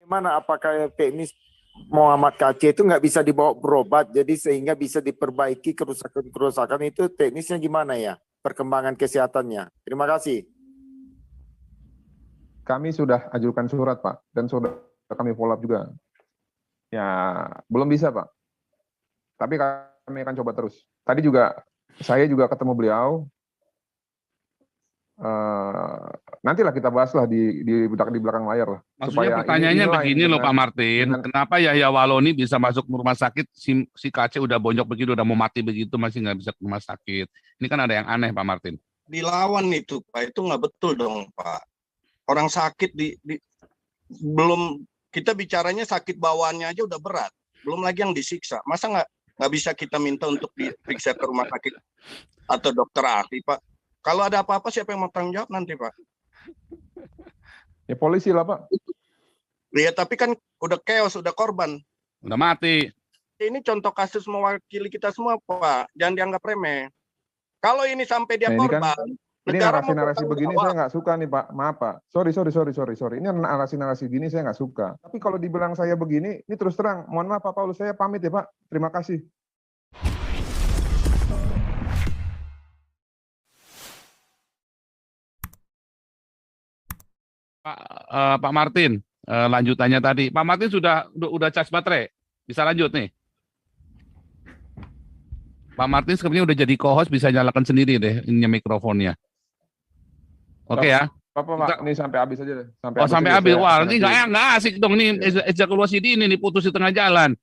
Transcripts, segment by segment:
Mana apakah teknis Muhammad KC itu nggak bisa dibawa berobat, jadi sehingga bisa diperbaiki kerusakan-kerusakan itu teknisnya gimana ya? Perkembangan kesehatannya. Terima kasih. Kami sudah ajukan surat, Pak, dan sudah kami follow up juga. Ya, belum bisa, Pak. Tapi kami akan coba terus. Tadi juga, saya juga ketemu beliau. Nantilah kita bahaslah di belakang layar lah. Maksudnya supaya pertanyaannya begini loh Pak Martin, kenapa Yahya Waloni bisa masuk rumah sakit, si KC udah bonyok begitu, udah mau mati begitu, masih nggak bisa ke rumah sakit. Ini kan ada yang aneh Pak Martin. Dilawan itu Pak, itu nggak betul dong Pak. Orang sakit belum, kita bicaranya sakit bawaannya aja udah berat, belum lagi yang disiksa. Masa nggak bisa kita minta untuk diperiksa ke rumah sakit atau dokter ahli Pak? Kalau ada apa-apa siapa yang mau tanggung jawab nanti Pak? Ya polisi lah Pak. Ya tapi kan udah chaos, udah korban. Udah mati. Ini contoh kasus mewakili kita semua Pak, jangan dianggap remeh. Kalau ini sampai dia korban, ini narasi-narasi begini saya nggak suka nih Pak, maaf Pak. Sorry. Ini narasi-narasi gini saya nggak suka. Tapi kalau dibilang saya begini, ini terus terang, mohon maaf Pak Paulus, saya pamit ya Pak. Terima kasih. Pak Martin, lanjutannya tadi. Pak Martin udah cas baterai, bisa lanjut nih. Pak Martin sebenarnya udah jadi co-host, bisa nyalakan sendiri deh ini mikrofonnya. Oke ya. Pak, ini sampai habis aja deh. Sampai habis. Wah, ini nggak asik dong nih ejakulasi ini putus di tengah jalan.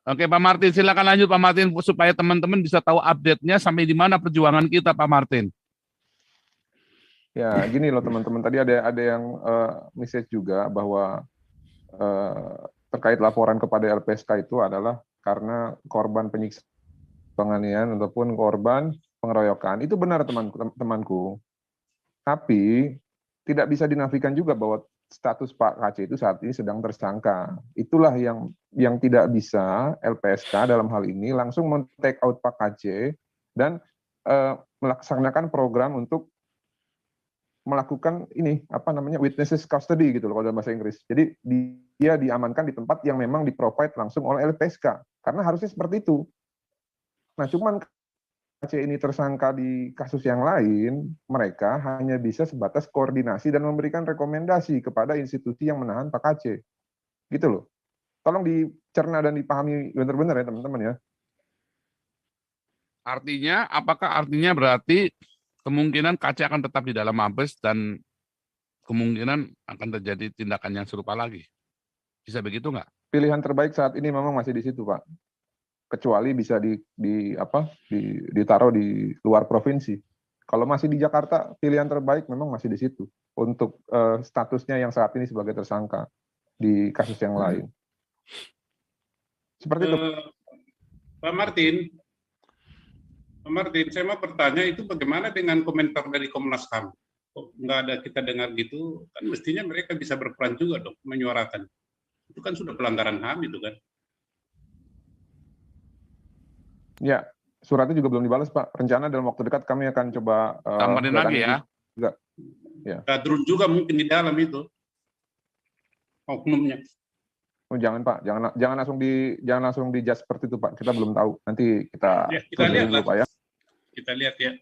Oke Pak Martin, silakan lanjut Pak Martin supaya teman-teman bisa tahu update-nya sampai di mana perjuangan kita Pak Martin. Ya, gini loh teman-teman. Tadi ada yang message juga bahwa terkait laporan kepada LPSK itu adalah karena korban penyiksaan, penganiayaan ataupun korban pengeroyokan. Itu benar temanku. Tapi tidak bisa dinafikan juga bahwa status Pak KC itu saat ini sedang tersangka. Itulah yang tidak bisa LPSK dalam hal ini langsung men-take out Pak KC dan melaksanakan program untuk melakukan ini witnesses custody gitu loh kalau dalam bahasa Inggris. Jadi dia diamankan di tempat yang memang di-provide langsung oleh LPSK karena harusnya seperti itu. Nah, cuman KC ini tersangka di kasus yang lain, mereka hanya bisa sebatas koordinasi dan memberikan rekomendasi kepada institusi yang menahan Pak KC. Gitu loh. Tolong dicerna dan dipahami benar-benar ya teman-teman ya. Artinya, apakah artinya berarti kemungkinan KC akan tetap di dalam Mabes dan kemungkinan akan terjadi tindakan yang serupa lagi. Bisa begitu nggak? Pilihan terbaik saat ini memang masih di situ, Pak. Kecuali bisa ditaruh di luar provinsi. Kalau masih di Jakarta, pilihan terbaik memang masih di situ untuk statusnya yang saat ini sebagai tersangka di kasus yang lain. Seperti itu. Pak Martin, saya mau bertanya itu bagaimana dengan komentar dari Komnas HAM? Kok nggak ada kita dengar gitu? Kan mestinya mereka bisa berperan juga dong, menyuarakan. Itu kan sudah pelanggaran HAM itu kan? Ya, suratnya juga belum dibalas Pak. Rencana dalam waktu dekat kami akan coba tambahin lagi ya. Juga. Ya. Kadrun juga mungkin di dalam itu oknumnya. Oh, jangan Pak, jangan langsung di judge seperti itu Pak. Kita belum tahu. Nanti kita lihat dulu, Pak ya. Kita lihat ya.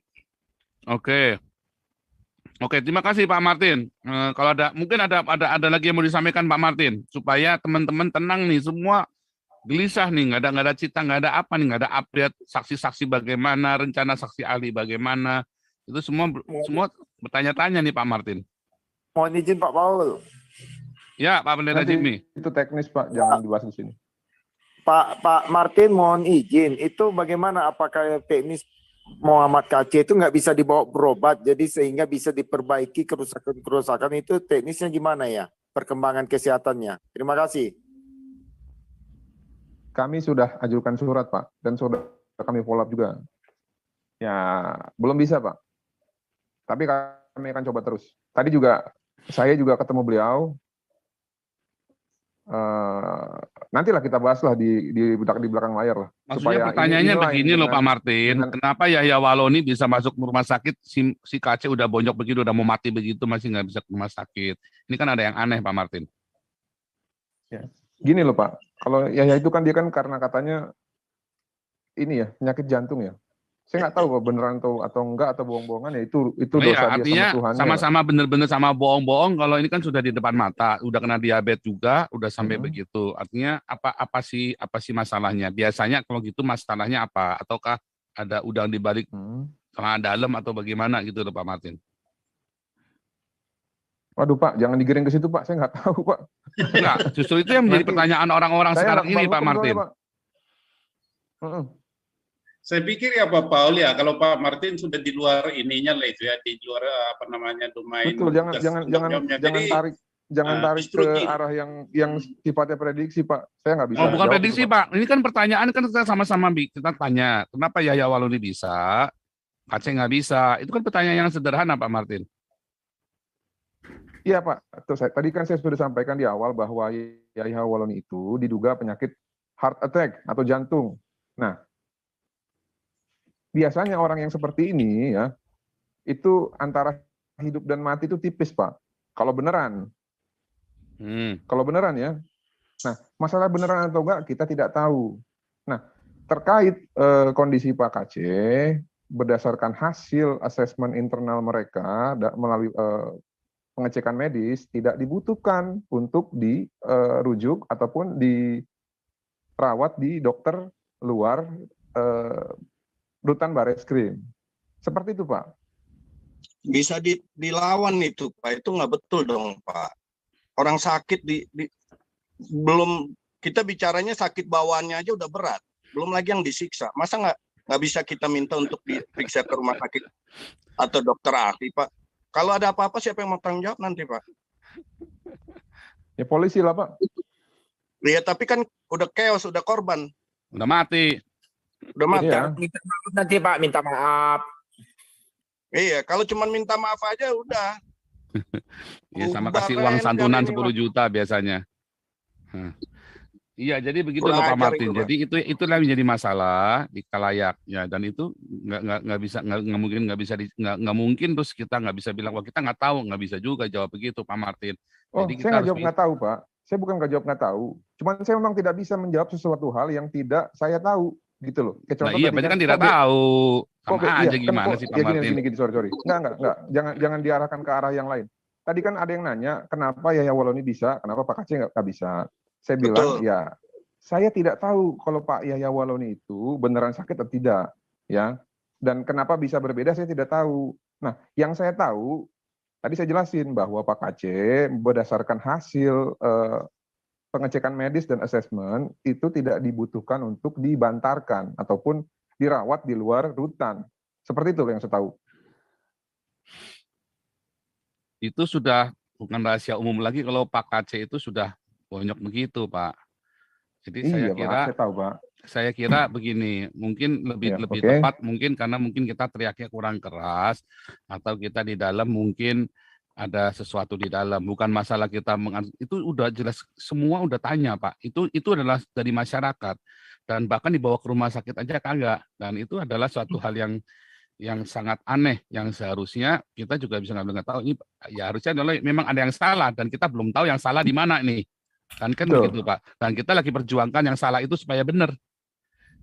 Oke, terima kasih Pak Martin. Kalau mungkin ada lagi yang mau disampaikan Pak Martin supaya teman-teman tenang nih, semua gelisah nih, nggak ada cita, nggak ada apa nih, nggak ada update saksi-saksi bagaimana, rencana saksi ahli bagaimana, itu semua bertanya-tanya nih Pak Martin. Mohon izin Pak Paul. Ya Pak Pendeta Jimmy. Itu teknis Pak, jangan dibahas di sini. Pak Martin mohon izin, itu bagaimana apakah teknis Muhammad KC itu nggak bisa dibawa berobat, jadi sehingga bisa diperbaiki kerusakan itu teknisnya gimana ya? Perkembangan kesehatannya. Terima kasih. Kami sudah ajukan surat Pak, dan sudah kami follow up juga. Ya, belum bisa Pak. Tapi kami akan coba terus. Tadi juga, saya juga ketemu beliau. nantilah kita bahaslah di belakang layar lah. Maksudnya Supaya pertanyaannya inline begini loh Pak dengan- Martin, dengan- kenapa Yahya Waloni bisa masuk ke rumah sakit, si KC udah bonyok begitu, udah mau mati begitu, masih nggak bisa ke rumah sakit. Ini kan ada yang aneh Pak Martin. Gini loh Pak, kalau Yahya itu kan dia kan karena katanya ini ya penyakit jantung ya. Saya nggak tahu Pak, beneran atau enggak atau bohong-bohongan ya itu Oh dosa iya, dia artinya sama Tuhannya. sama-sama bener-bener sama bohong-bohong. Kalau ini kan sudah di depan mata, udah kena diabetes juga, udah sampai begitu. Artinya apa sih masalahnya? Biasanya kalau gitu masalahnya apa? Ataukah ada udang di balik tengah dalam atau bagaimana gitu loh Pak Martin? Waduh Pak, jangan digiring ke situ Pak, saya nggak tahu Pak. Enggak, justru itu yang menjadi Nanti pertanyaan orang-orang Saya sekarang anak ini bang Pak hukum Martin. soalnya, Pak. Saya pikir ya Pak Paul ya, kalau Pak Martin sudah di luar ininya lah itu ya, di luar apa namanya domain Betul, tugas tanggung jawabnya. Jadi jangan tarik justru ke arah yang sifatnya prediksi Pak. Saya nggak bisa. Oh, bukan jawab prediksi itu, Pak. Pak. Ini kan pertanyaan kan kita sama-sama kita tanya. Kenapa Yahya Waloni bisa, KC nggak bisa? Itu kan pertanyaan yang sederhana Pak Martin. Iya Pak. Tadi kan saya sudah sampaikan di awal bahwa Yahya Waloni itu diduga penyakit heart attack atau jantung. Nah, biasanya orang yang seperti ini ya, itu antara hidup dan mati itu tipis Pak. Kalau beneran. Kalau beneran ya. Nah, masalah beneran atau enggak kita tidak tahu. Nah, terkait kondisi Pak KC, berdasarkan hasil asesmen internal mereka melalui pengecekan medis, tidak dibutuhkan untuk dirujuk ataupun dirawat di dokter luar Rutan Bareskrim. Seperti itu Pak. Bisa dilawan itu Pak, itu nggak betul dong Pak. Orang sakit belum, kita bicaranya sakit bawaannya aja udah berat, belum lagi yang disiksa. Masa nggak bisa kita minta untuk diperiksa ke rumah sakit atau dokter ahli Pak? Kalau ada apa-apa siapa yang mau tanggung jawab nanti Pak? Ya polisi lah Pak. Ya tapi kan udah chaos, udah korban, Udah mati. udah mati. Iya. Minta maaf nanti Pak, minta maaf. Iya, kalau cuma minta maaf aja udah. Ya sama Bubar kasih uang aja santunan ini, 10 juta biasanya. Iya, jadi begitu loh Kurang Pak ajar Martin. itu, Pak. Jadi itulah yang menjadi masalah di kalayak ya, dan itu nggak mungkin terus kita nggak bisa bilang wah kita nggak tahu, nggak bisa juga jawab begitu Pak Martin. Oh, Jadi saya nggak jawab nggak tahu Pak. Saya bukan nggak jawab nggak tahu. Cuman saya memang tidak bisa menjawab sesuatu hal yang tidak saya tahu gitu loh. Kayak Nah, contoh iya, tadi berarti kan tidak tahu. Sama Oke, aja iya, gimana sih Pak Martin? Gini, sorry. Enggak. Jangan diarahkan ke arah yang lain. Tadi kan ada yang nanya, kenapa Yahya Waloni bisa, kenapa Pak KC nggak bisa. Saya bilang, Betul. ya, saya tidak tahu kalau Pak Yahya Waloni itu beneran sakit atau tidak, ya. Dan kenapa bisa berbeda, saya tidak tahu. Nah, yang saya tahu, tadi saya jelasin bahwa Pak KC berdasarkan hasil pengecekan medis dan asesmen itu tidak dibutuhkan untuk dibantarkan ataupun dirawat di luar rutan. Seperti itu yang saya tahu. Itu sudah bukan rahasia umum lagi kalau Pak KC itu sudah bonyok begitu Pak. Jadi Iya Pak, saya tahu Pak. saya kira begini, mungkin lebih Ya, lebih oke. tepat mungkin karena mungkin kita teriaknya kurang keras atau kita di dalam mungkin ada sesuatu di dalam, bukan masalah kita itu udah jelas semua udah tanya Pak. Itu adalah dari masyarakat dan bahkan dibawa ke rumah sakit aja kagak, dan itu adalah suatu hal yang sangat aneh yang seharusnya kita juga bisa nggak tahu ini ya harusnya adalah memang ada yang salah dan kita belum tahu yang salah di mana nih. Kan Betul. begitu Pak. Dan kita lagi perjuangkan yang salah itu supaya benar.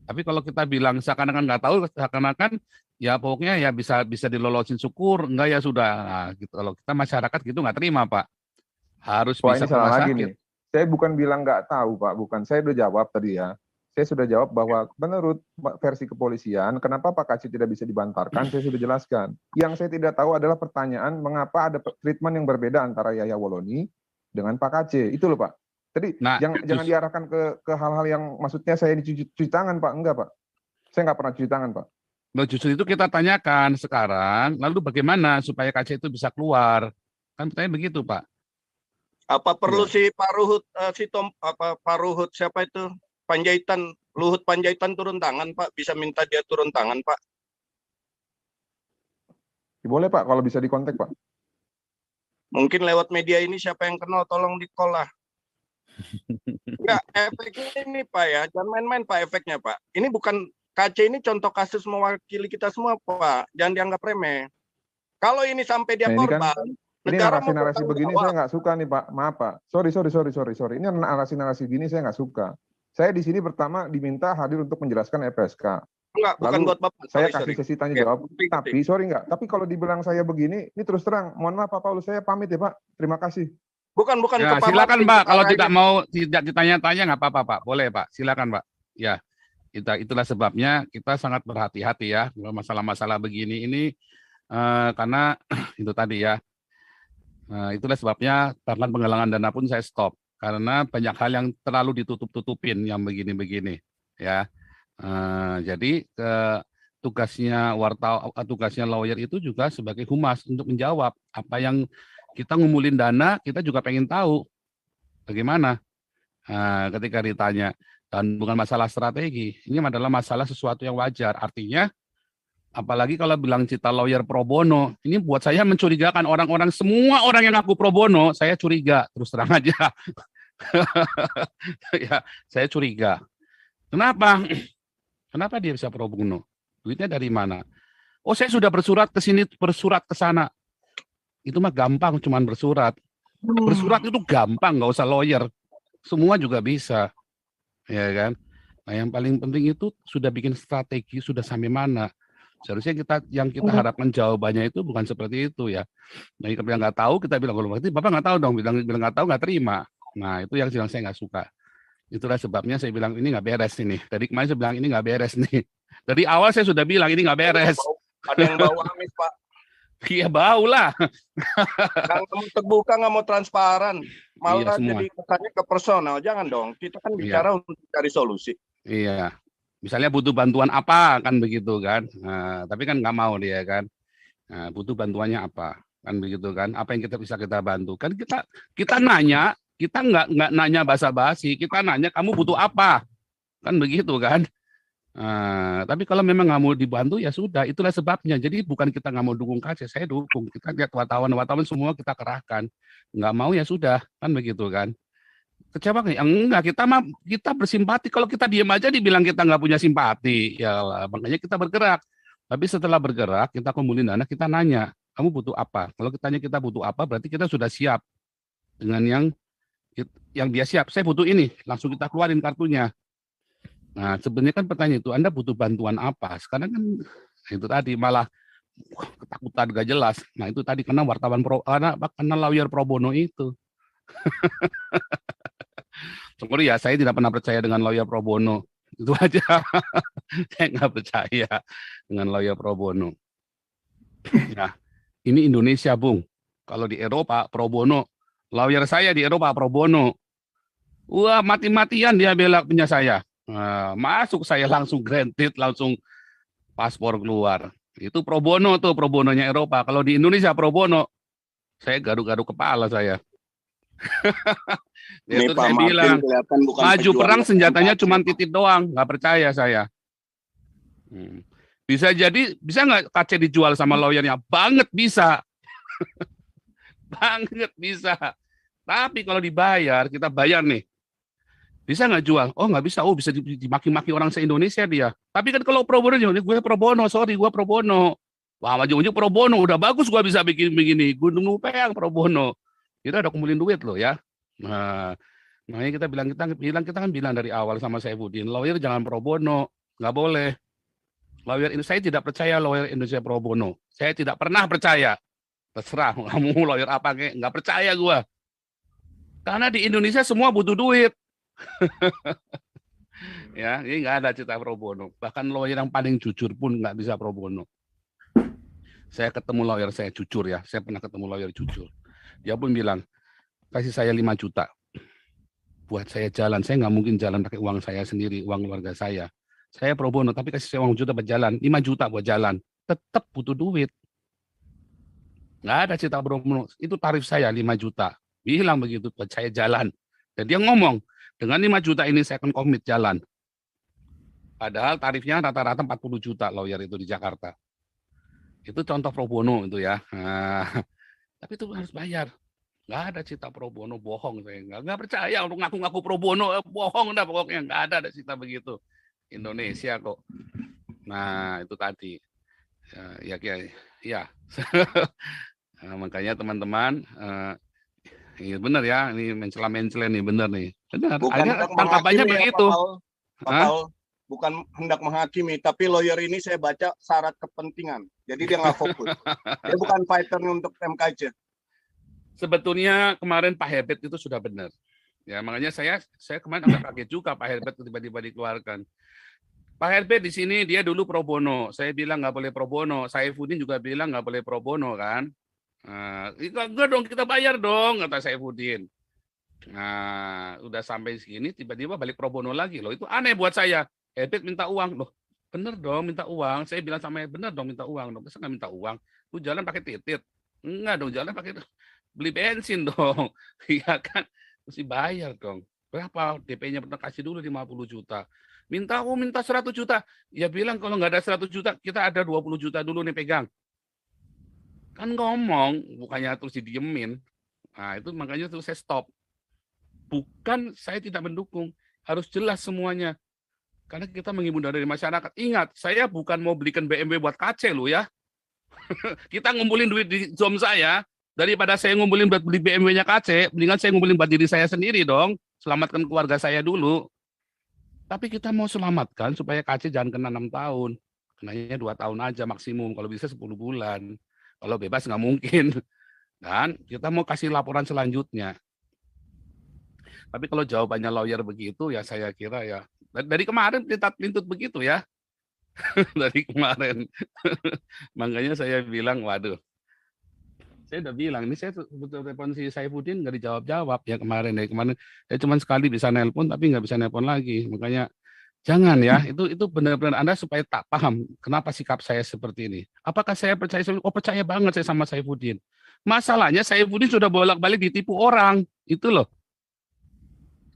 Tapi kalau kita bilang seakan-akan nggak tahu, seakan-akan ya pokoknya ya bisa dilolosin syukur, enggak ya sudah. Nah, gitu. Kalau kita masyarakat gitu nggak terima Pak. Harus Wah, bisa ini ke rumah salah lagi sakit. nih. Saya bukan bilang nggak tahu Pak, bukan. Saya udah jawab tadi ya. Saya sudah jawab bahwa menurut versi kepolisian, kenapa Pak KC tidak bisa dibantarkan, saya sudah jelaskan. Yang saya tidak tahu adalah pertanyaan mengapa ada treatment yang berbeda antara Yahya Waloni dengan Pak KC. Itu loh Pak. Jadi Nah, jangan diarahkan ke hal-hal yang maksudnya saya dicuci tangan Pak. Enggak Pak. Saya nggak pernah cuci tangan Pak. Nah, justru itu kita tanyakan sekarang, lalu bagaimana supaya KC itu bisa keluar? Kan pertanyaan begitu Pak. Apa perlu Iya. si Pak Ruhut, Pak Ruhut siapa itu? Panjaitan, Luhut Panjaitan turun tangan Pak, bisa minta dia turun tangan Pak. Boleh Pak, kalau bisa dikontak Pak. Mungkin lewat media ini siapa yang kenal tolong di call lah. Enggak, efeknya ini Pak ya, jangan main-main Pak efeknya Pak. Ini bukan KC ini contoh kasus mewakili kita semua Pak, jangan dianggap remeh. Kalau ini sampai dia Nah, ini kan korban, ini negara mau narasi-narasi bertanggung begini jawab. saya nggak suka nih Pak. Maaf Pak. Sorry. Ini narasi-narasi gini saya nggak suka. Saya di sini pertama diminta hadir untuk menjelaskan LPSK. Enggak, bukan Lalu buat Bapak. saya Sorry. kasih sesi tanya Oke, jawab. ngerti. Tapi sorry nggak. Tapi kalau dibilang saya begini, ini terus terang. Mohon maaf Pak Paulus, saya pamit ya Pak. Terima kasih. Bukan Ya, ke Pak silakan Martin, Pak. ke Kalau Pak tidak Raiden. mau tidak ditanya-tanya nggak apa-apa Pak. Boleh Pak. Silakan Pak. Ya, itulah sebabnya kita sangat berhati-hati ya masalah-masalah begini ini karena itu tadi ya. Itulah sebabnya bahkan penggalangan dana pun saya stop karena banyak hal yang terlalu ditutup-tutupin yang begini-begini ya. Jadi tugasnya lawyer itu juga sebagai humas untuk menjawab apa yang kita ngumpulin dana, kita juga pengen tahu bagaimana ketika ditanya, dan bukan masalah strategi, ini adalah masalah sesuatu yang wajar. Artinya apalagi kalau bilang cita lawyer pro bono, ini buat saya mencurigakan semua orang yang ngaku pro bono, saya curiga, terus terang aja. Ya, saya curiga. Kenapa? Kenapa dia bisa pro bono? Duitnya dari mana? Oh, saya sudah bersurat ke sini, bersurat ke sana. Itu mah gampang, cuman bersurat. Bersurat itu gampang, nggak usah lawyer. Semua juga bisa. Ya kan? Nah, yang paling penting itu sudah bikin strategi, sudah sampai mana. Seharusnya yang kita harapkan jawabannya itu bukan seperti itu ya. Nah, kita bilang nggak tahu, kita bilang kalau berarti Bapak nggak tahu dong, bilang nggak tahu nggak terima. Nah, itu yang saya nggak suka. Itulah sebabnya saya bilang ini nggak beres ini. Tadi kemarin saya bilang ini nggak beres nih. Dari awal saya sudah bilang ini nggak beres. Ada yang bau amis Pak. Iya bau lah. Nggak mau terbuka, nggak mau transparan. Malah Iya, jadi kesannya ke personal. Jangan dong. Kita kan bicara untuk cari solusi. Iya. Misalnya butuh bantuan apa kan begitu kan. Nah, tapi kan nggak mau dia kan. Nah, butuh bantuannya apa kan begitu kan. Apa yang bisa kita bantu kan kita nanya. Kita nggak nanya basa-basi. Kita nanya kamu butuh apa kan begitu kan. Tapi kalau memang nggak mau dibantu ya sudah, itulah sebabnya. Jadi bukan kita nggak mau dukung KC, saya dukung. Kita lihat wartawan semua kita kerahkan. Nggak mau ya sudah, kan begitu kan. Kecewa nggak? Enggak, kita bersimpati. Kalau kita diam aja dibilang kita nggak punya simpati, ya lah, makanya kita bergerak. Tapi setelah bergerak, kita kumpulin dana, kita nanya, kamu butuh apa? Kalau kita tanya kita butuh apa, berarti kita sudah siap dengan yang dia siap. Saya butuh ini, langsung kita keluarin kartunya. Nah, sebenarnya kan pertanyaan itu, Anda butuh bantuan apa? Sekarang kan itu tadi malah ketakutan gak jelas. Nah, itu tadi karena karena lawyer pro bono itu. Sorry ya, saya tidak pernah percaya dengan lawyer pro bono. Itu aja. Saya nggak percaya dengan lawyer pro bono. Nah, ini Indonesia, Bung. Kalau di Eropa pro bono, lawyer saya di Eropa pro bono. Wah, mati-matian dia bela punya saya. Masuk saya langsung granted, langsung paspor keluar. Itu pro bono tuh, pro bononya Eropa. Kalau di Indonesia pro bono, saya garuk-garuk kepala saya. Itu saya bilang, maju perang senjatanya cuma titip doang, nggak percaya saya. Bisa nggak KC dijual sama lawyernya? Banget bisa. Banget bisa. Tapi kalau dibayar, kita bayar nih. Bisa nggak jual? Oh nggak bisa. Oh bisa dimaki-maki orang se-Indonesia dia. Tapi kan kalau pro bono, gue pro bono, sorry gue pro bono. Wah maju-maju pro bono, udah bagus gue bisa bikin begini. Gunung Nupeang pro bono. Kita udah kumpulin duit loh ya. Nah, makanya kita kan bilang dari awal sama Saifuddin, lawyer jangan pro bono, nggak boleh. Lawyer ini saya tidak percaya lawyer Indonesia pro bono. Saya tidak pernah percaya. Terserah kamu lawyer apa nggak percaya gue. Karena di Indonesia semua butuh duit. Ya, ini nggak ada cita pro bono. Bahkan lawyer yang paling jujur pun nggak bisa pro bono. Saya ketemu lawyer saya jujur ya. Saya pernah ketemu lawyer jujur. Dia pun bilang, kasih saya 5 juta. Buat saya jalan. Saya nggak mungkin jalan pakai uang saya sendiri, uang keluarga saya. Saya pro bono, tapi kasih saya uang juta buat jalan. 5 juta buat jalan. Tetap butuh duit. Nggak ada cita pro bono. Itu tarif saya 5 juta. Bilang begitu buat saya jalan. Dan dia ngomong, dengan 5 juta ini saya akan komit jalan. Padahal tarifnya rata-rata 40 juta lawyer itu di Jakarta. Itu contoh pro bono itu ya. Nah, tapi itu harus bayar. Nggak ada cita pro bono, bohong saya. Nggak percaya untuk ngaku-ngaku pro bono, bohong dah pokoknya. Nggak ada cita begitu. Indonesia kok. Nah, itu tadi. Ya. Nah, makanya teman-teman, iya benar ya, ini mencela-mencela nih, benar nih. Benar, Bukan akhirnya hendak tangkapannya menghakimi ya, begitu. Pak Paul. Bukan hendak menghakimi, tapi lawyer ini saya baca syarat kepentingan. Jadi dia nggak fokus. Dia bukan fighter untuk MKC. Sebetulnya kemarin Pak Herbert itu sudah benar. Ya, makanya saya kemarin agak kaget juga Pak Herbert tiba-tiba dikeluarkan. Pak Herbert di sini dia dulu pro bono. Saya bilang nggak boleh pro bono. Saifuddin juga bilang nggak boleh pro bono kan. Nah, enggak dong, kita bayar dong, kata Saifuddin. Nah, udah sampai segini tiba-tiba balik pro bono lagi loh. Itu aneh buat saya. Herbert minta uang loh. Bener dong minta uang. Saya bilang sama bener dong minta uang dong. Masa nggak minta uang? Lu jalan pakai titit. Enggak dong, jalan pakai beli bensin dong. Iya kan? Mesti bayar dong. Berapa DP-nya pernah kasih dulu 50 juta. Minta 100 juta. Ya bilang kalau nggak ada 100 juta, kita ada 20 juta dulu nih pegang. Kan ngomong, bukannya terus didiemin. Nah, itu makanya terus saya stop. Bukan saya tidak mendukung. Harus jelas semuanya. Karena kita menghibur dari masyarakat. Ingat, saya bukan mau belikan BMW buat KC loh ya. Kita ngumpulin duit di Zoom saya. Daripada saya ngumpulin buat beli BMW-nya KC, mendingan saya ngumpulin buat diri saya sendiri dong. Selamatkan keluarga saya dulu. Tapi kita mau selamatkan supaya KC jangan kena 6 tahun. Kenanya 2 tahun aja maksimum. Kalau bisa 10 bulan. Kalau bebas nggak mungkin. Dan kita mau kasih laporan selanjutnya. Tapi kalau jawabannya lawyer begitu, ya saya kira ya. Dari kemarin pelintut begitu ya. Dari kemarin. Makanya saya bilang, waduh. Saya udah bilang, ini saya betul telepon si Saifuddin nggak dijawab-jawab ya kemarin. Dari kemarin saya cuma sekali bisa nelpon, tapi nggak bisa nelpon lagi. Makanya jangan ya, itu benar-benar Anda supaya tak paham kenapa sikap saya seperti ini. Apakah saya percaya? Oh percaya banget saya sama Saifuddin. Masalahnya Saifuddin sudah bolak-balik ditipu orang, itu loh.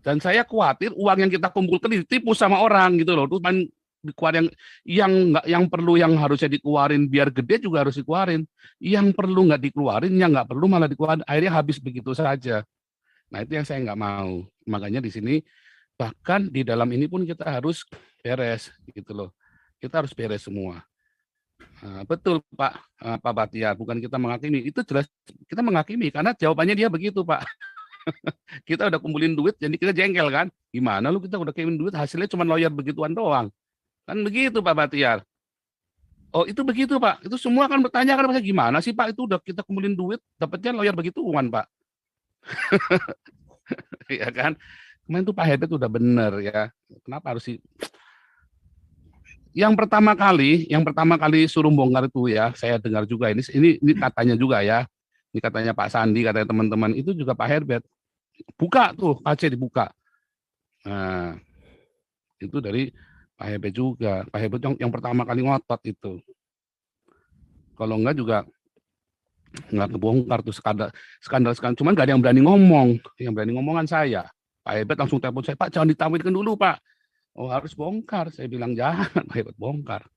Dan saya khawatir uang yang kita kumpulkan ditipu sama orang gitu loh. Terus dikeluarin yang perlu yang harusnya dikeluarin biar gede juga harus dikeluarin. Yang perlu nggak dikeluarin, yang nggak perlu malah dikeluarin. Akhirnya habis begitu saja. Nah itu yang saya nggak mau. Makanya di sini bahkan di dalam ini pun kita harus beres gitu loh. Kita harus beres semua. Nah, betul Pak Batiar, bukan kita menghakimi. Itu jelas kita menghakimi karena jawabannya dia begitu Pak. Kita udah kumpulin duit, jadi kita jengkel kan. Gimana lu kita udah kirim duit, hasilnya cuma lawyer begituan doang. Kan begitu Pak Batiar. Oh itu begitu Pak, itu semua kan bertanya kan gimana sih Pak, itu udah kita kumpulin duit, dapatnya lawyer begituan Pak. Iya kan. Kemarin tuh Pak Herbert udah bener ya. Kenapa harus sih? Yang pertama kali suruh bongkar itu ya, saya dengar juga ini katanya juga ya. Ini katanya Pak Sandi, katanya teman-teman itu juga Pak Herbert. Buka tuh, KC dibuka. Nah, itu dari Pak Herbert juga. Pak Herbert yang pertama kali ngotot itu. Kalau enggak juga nggak kebongkar tuh skandal. Cuman nggak ada yang berani ngomong. Yang berani ngomongan saya. Pak Herbert langsung telepon saya, Pak jangan ditampilkan dulu Pak. Oh harus bongkar. Saya bilang jangan, Pak Herbert bongkar.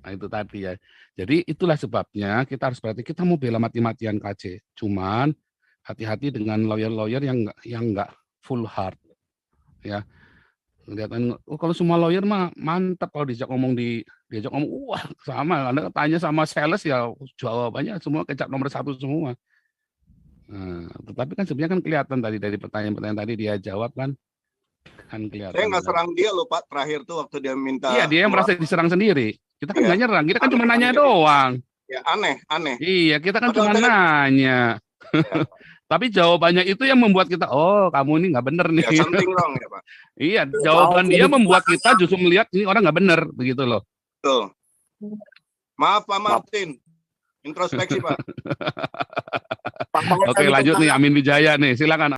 Nah itu tadi ya. Jadi itulah sebabnya kita harus berarti kita mau bela mati-matian KC. Cuman hati-hati dengan lawyer-lawyer yang nggak full heart. Ya. Kelihatan, kalau semua lawyer mah mantap kalau diajak ngomong wah sama. Anda tanya sama sales ya jawabannya semua kecap nomor 1 semua. Nah, tetapi kan sebenarnya kan kelihatan tadi dari pertanyaan-pertanyaan tadi dia jawab kan kelihatan. Saya nggak serang dia loh Pak terakhir tuh waktu dia minta. Iya dia yang merasa diserang sendiri. Kita kan nggak nyerang, kita kan cuma nanya doang. Ya aneh. Iya kita kan cuma nanya. Ya. Tapi jawabannya itu yang membuat kita, oh kamu ini nggak bener nih. Ya, something wrong ya Pak. Iya jawaban dia membuat kita justru melihat ini orang nggak bener begitu loh. Betul. Maaf Pak Martin. Introspeksi Pak. Oke lanjut nih Amin Wijaya nih silakan.